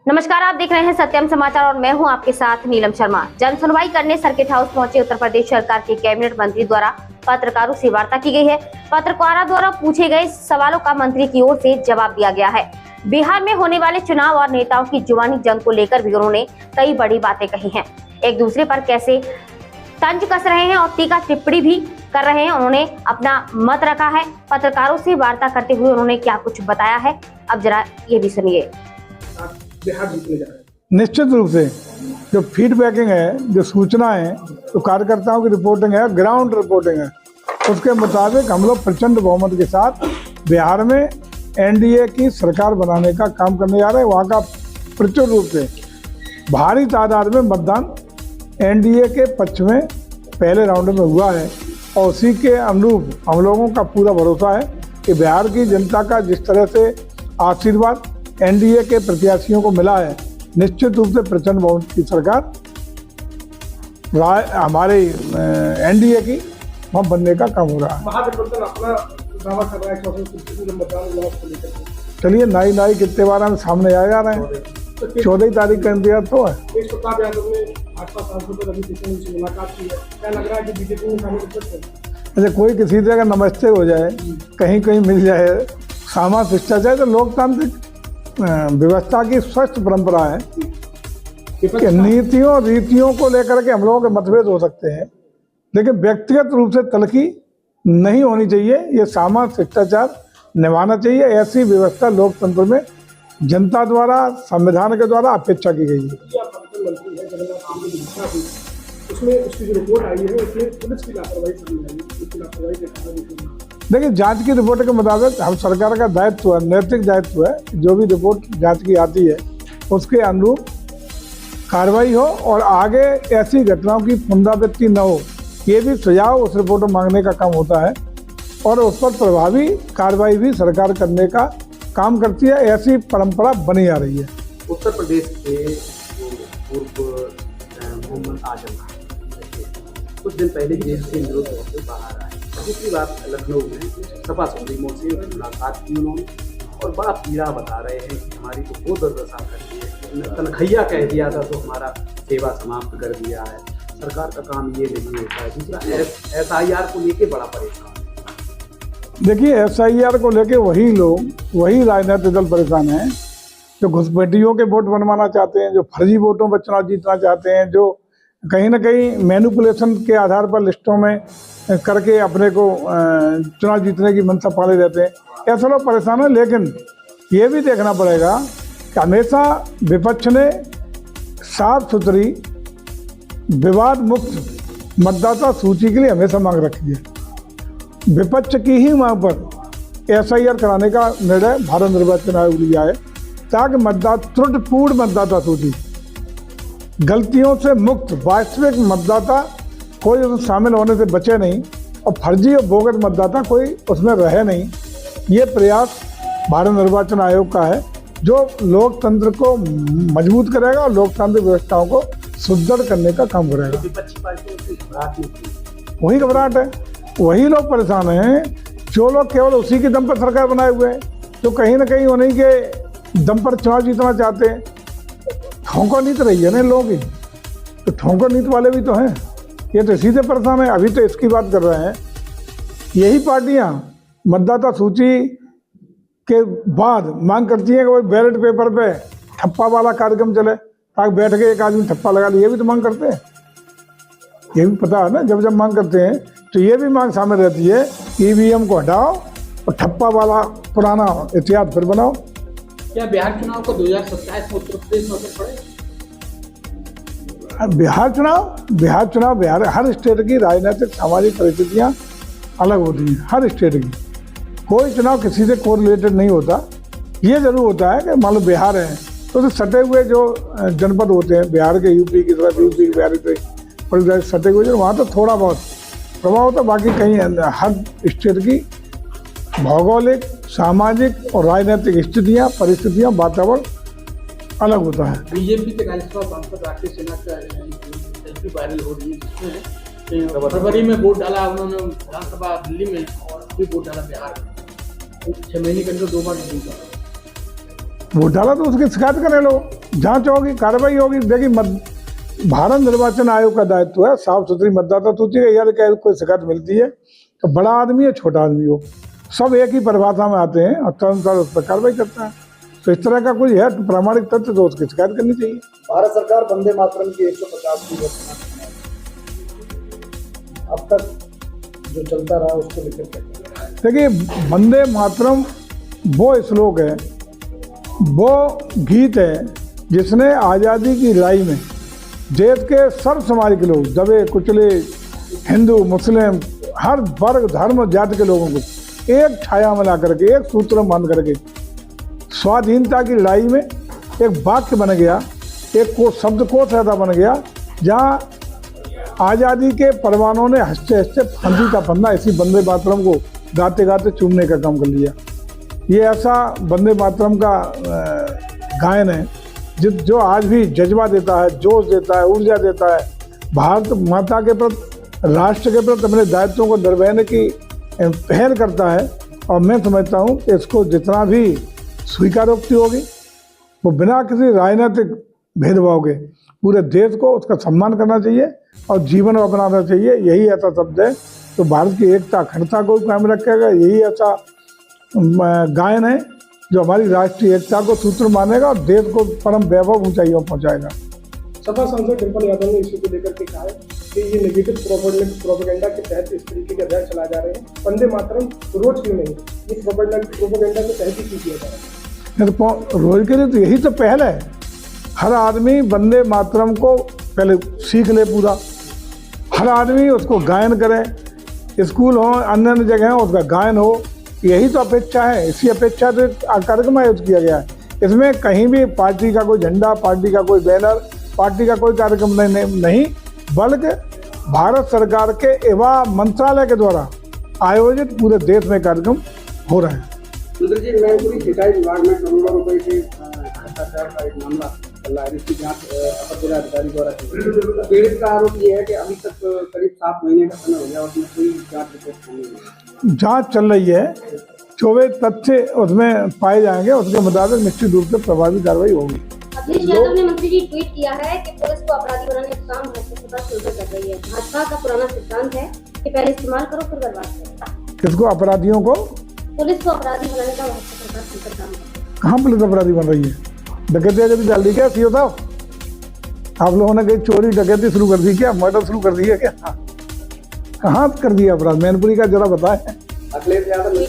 नमस्कार, आप देख रहे हैं सत्यम समाचार और मैं हूं आपके साथ नीलम शर्मा। जन सुनवाई करने सर्किट हाउस पहुंचे उत्तर प्रदेश सरकार के कैबिनेट मंत्री द्वारा पत्रकारों से वार्ता की गई है। पत्रकारों द्वारा पूछे गए सवालों का मंत्री की ओर से जवाब दिया गया है। बिहार में होने वाले चुनाव और नेताओं की जुबानी जंग को लेकर भी उन्होंने कई बड़ी बातें कही हैं। एक दूसरे पर कैसे तंज कस रहे हैं और टीका टिप्पणी भी कर रहे हैं, उन्होंने अपना मत रखा है। पत्रकारों से वार्ता करते हुए उन्होंने क्या कुछ बताया है, अब जरा ये भी सुनिए। बिहार जीतने जा रहे हैं। निश्चित रूप से जो फीडबैकिंग है, जो सूचना है, जो कार्यकर्ताओं की रिपोर्टिंग है, ग्राउंड रिपोर्टिंग है, उसके मुताबिक हम लोग प्रचंड बहुमत के साथ बिहार में एनडीए की सरकार बनाने का काम करने जा रहे हैं। वहाँ का प्रचुर रूप से भारी तादाद में मतदान एनडीए के पक्ष में पहले राउंड में हुआ है और उसी के अनुरूप हम लोगों का पूरा भरोसा है कि बिहार की जनता का जिस तरह से आशीर्वाद एनडीए के प्रत्याशियों को मिला है, निश्चित रूप से प्रचंड बहुमत की सरकार हमारे एनडीए की वहाँ बनने का काम हो रहा है। महागठबंधन अपना दावा कर रहा है कि मतदान को लेकर चलिए नाई कितने बार हम सामने आ जा रहे हैं। 14 तारीख का इंतजार तो है। प्रताप यादव ने भाजपा सांसद रवि किशन से मुलाकात की है। क्या लग रहा है कि बीजेपी में शामिल हो सकते हैं? अच्छा, कोई किसी तरह का नमस्ते हो जाए, कहीं कहीं मिल जाए, सामाजिक शिष्टाचार, तो लोकतांत्रिक व्यवस्था की स्वस्थ परंपरा है कि नीतियों रीतियों को लेकर के हम लोगों के मतभेद हो सकते हैं, लेकिन व्यक्तिगत रूप से तलखी नहीं होनी चाहिए। ये सामाजिक शिष्टाचार निभाना चाहिए। ऐसी व्यवस्था लोकतंत्र में जनता द्वारा, संविधान के द्वारा अपेक्षा की गई है। उसमें उसकी जो रिपोर्ट आई है उसमें पुलिस की लापरवाही सामने आई है। देखिए, जांच की रिपोर्ट के मुताबिक हम सरकार का दायित्व है, नैतिक दायित्व है, जो भी रिपोर्ट जांच की आती है उसके अनुरूप कार्रवाई हो और आगे ऐसी घटनाओं की पुनरावृत्ति न हो, ये भी सुझाव उस रिपोर्ट में मांगने का काम होता है और उस पर प्रभावी कार्रवाई भी सरकार करने का काम करती है। ऐसी परंपरा बनी आ रही है। उत्तर प्रदेश के पूर्व मोहम्मद आजम कुछ दिन पहले जेल से निरुद्ध होकर बाहर आए। दूसरी बात, लखनऊ में सपा सुप्रीमो से मुलाकात की उन्होंने और बड़ा पीड़ा बता रहे हैं कि हमारी तो वो दुर्दशा करती है, तनखैया कह दिया था तो हमारा सेवा समाप्त कर दिया है, सरकार का काम ये नहीं होता है। दूसरा, SIR को लेके बड़ा परेशान है। देखिए, SIR को लेके वही लोग, वही राजनीतिक दल परेशान हैं जो घुसपैठियों के वोट बनवाना चाहते हैं, जो फर्जी वोटों पर चुनाव जीतना चाहते हैं, जो कहीं ना कहीं मैनिपुलेशन के आधार पर लिस्टों में करके अपने को चुनाव जीतने की मंशा पाले रहते हैं। ऐसे लोग परेशान हैं। लेकिन ये भी देखना पड़ेगा कि हमेशा विपक्ष ने साफ सुथरी विवाद मुक्त मतदाता सूची के लिए हमेशा मांग रखी है। विपक्ष की ही मांग पर SIR कराने का निर्णय भारत निर्वाचन आयोग लिया है ताकि त्रुटिपूर्ण मतदाता सूची, गलतियों से मुक्त वास्तविक मतदाता कोई उसमें शामिल होने से बचे नहीं और फर्जी और बोगस मतदाता कोई उसमें रहे नहीं। ये प्रयास भारत निर्वाचन आयोग का है जो लोकतंत्र को मजबूत करेगा और लोकतांत्रिक व्यवस्थाओं को सुदृढ़ करने का काम करेगा। वही घबराहट है, वही लोग परेशान हैं जो लोग केवल उसी के दम पर सरकार बनाए हुए हैं, जो कहीं ना कहीं उन्हीं के दम पर चुनाव जीतना चाहते हैं। ठोंका नीति रही है ना लोगों की, तो ठोंका नीति वाले भी तो हैं। ये तो इसी से परेशान है। अभी तो इसकी बात कर रहे हैं। यही पार्टियां मतदाता सूची के बाद मांग करती हैं कि वो बैलेट पेपर पे ठप्पा वाला कार्यक्रम चले ताकि बैठ के एक आदमी ठप्पा लगा ले। ये भी तो मांग करते हैं, ये भी पता है ना। जब जब मांग करते हैं तो ये भी मांग सामने रहती है, EVM को हटाओ और ठप्पा वाला पुराना इतिहास फिर बनाओ। क्या बिहार चुनाव को 2027 में उत्तर प्रदेश में असर पड़ेगा? बिहार हर स्टेट की राजनीतिक सामाजिक परिस्थितियाँ अलग होती हैं। हर स्टेट की कोई चुनाव किसी से कोरिलेटेड नहीं होता। ये जरूर होता है कि मान लो बिहार है तो सटे हुए जो जनपद होते हैं बिहार के, यूपी की तरफ, यूपी के बिहार के सटे हुए जो वहाँ तो थोड़ा बहुत प्रभाव होता है। बाकी कहीं हर स्टेट की भौगोलिक, सामाजिक और राजनीतिक स्थितियाँ, परिस्थितियाँ, वातावरण अलग होता है। बीजेपी के राज्यसभा सांसद राकेश सिन्हा का सेल्फी वायरल हो रही है जिसमें फरवरी में वोट डाला उन्होंने विधानसभा दिल्ली में और भी वोट डाला बिहार में। 6 महीने के अंदर 2 बार वोट डाला तो उसकी शिकायत करें लोग। जांच होगी, कार्रवाई होगी। देखिए भारत निर्वाचन आयोग का दायित्व है साफ सुथरी मतदाता सूची है। यार क्या कोई शिकायत मिलती है तो बड़ा आदमी हो छोटा आदमी हो, सब एक ही परिभाषा में आते हैं और तदनुसार उस पर कार्रवाई करता है। तो इस तरह का कोई है प्रामाणिक तथ्य तो उसकी शिकायत करनी चाहिए। भारत सरकार वंदे मातरम की 150वीं वर्षगांठ अब तक जो चलता रहा उसको लेकर देखिए वंदे मातरम वो श्लोक है, वो गीत है जिसने आज़ादी की लड़ाई में देश के सर्व समाज के लोग, दबे कुचले हिंदू मुस्लिम हर वर्ग धर्म जाति के लोगों को एक छाया में ला करके, एक सूत्र में बांध करके स्वाधीनता की लड़ाई में एक वाक्य बन गया, एक को शब्दकोश ऐसा बन गया जहाँ आज़ादी के परवानों ने हंसते हंसते फांसी का फंदा इसी वंदे मातरम को गाते गाते चूमने का काम कर लिया। ये ऐसा वंदे मातरम का गायन है जो आज भी जज्बा देता है, जोश देता है, ऊर्जा देता है, भारत माता के प्रति, राष्ट्र के प्रति अपने दायित्वों को निभाने की पहल करता है। और मैं समझता हूँ कि इसको जितना भी स्वीकारोक्ति होगी वो बिना किसी राजनीतिक भेदभाव के पूरे देश को उसका सम्मान करना चाहिए और जीवन में अपनाना चाहिए। यही ऐसा शब्द है तो भारत की एकता अखंडता को कायम रखेगा। यही ऐसा गायन है जो हमारी राष्ट्रीय एकता को सूत्र मानेगा और देश को परम वैभव ऊंचाइयों पहुंचाएगा। सपा सांसद डिम्पल यादव ने इसी को लेकर के कहा है कि ये नेगेटिव प्रोपेगेंडा के तहत इस तरीके के अभियान चलाए जा रहे हैं। वंदे मातरम रोज क्यों नहीं, इस प्रोपेगेंडा के तहत ही क्यों किया जा रहा है? तो रोज के लिए तो यही तो पहल है। हर आदमी वंदे मातरम को पहले सीख ले पूरा, हर आदमी उसको गायन करे, स्कूल हो अन्य अन्य जगह हो उसका गायन हो, यही तो अपेक्षा है। इसी अपेक्षा से कार्यक्रम आयोजित किया गया है। इसमें कहीं भी पार्टी का कोई झंडा, पार्टी का कोई बैनर, पार्टी का कोई कार्यक्रम नहीं, बल्कि भारत सरकार के युवा मंत्रालय के द्वारा आयोजित पूरे देश में कार्यक्रम हो रहे हैं। रुद्र जी, मैनपुरी सिंचाई विभाग में करोड़ों रुपए के भ्रष्टाचार का एक मामला चल रहा है, इसकी जांच अपर जिलाधिकारी द्वारा की गई है। पीड़ित का आरोप ये है कि अभी तक करीब 7 महीने का समय हो गया, उसमें कोई जांच रिपोर्ट नहीं है। जांच चल रही है, जो वे तथ्य उसमें पाए जाएंगे उसके मुताबिक निश्चित रूप से प्रभावी कार्रवाई होगी। अखिलेश यादव ने मंत्री जी ट्वीट किया है कि पुलिस को अपराधी बनाने का काम भाजपा शुरू कर रही है। भाजपा का पुराना सिद्धांत है कि पहले इस्तेमाल करो फिर बर्बाद करो। किसको? अपराधियों को? पुलिस को अपराधी बनाने का भाजपा सरकार शुरू काम है। कहाँ पुलिस अपराधी बन रही है? डकैती अगर जल्दी क्या सीओ साहब, आप लोगों ने कहीं चोरी डकैती शुरू कर दी क्या? मर्डर शुरू कर दिया क्या? कहाँ कर दिया अपराध? मैनपुरी का जरा बताए। अखिलेश यादव ने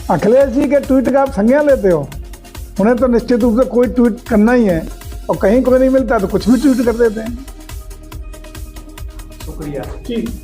अखिलेश जी के ट्वीट का आप संज्ञान लेते हो? उन्हें तो निश्चित रूप से कोई ट्वीट करना ही है और कहीं कोई नहीं मिलता तो कुछ भी ट्वीट कर देते हैं। शुक्रिया। जी।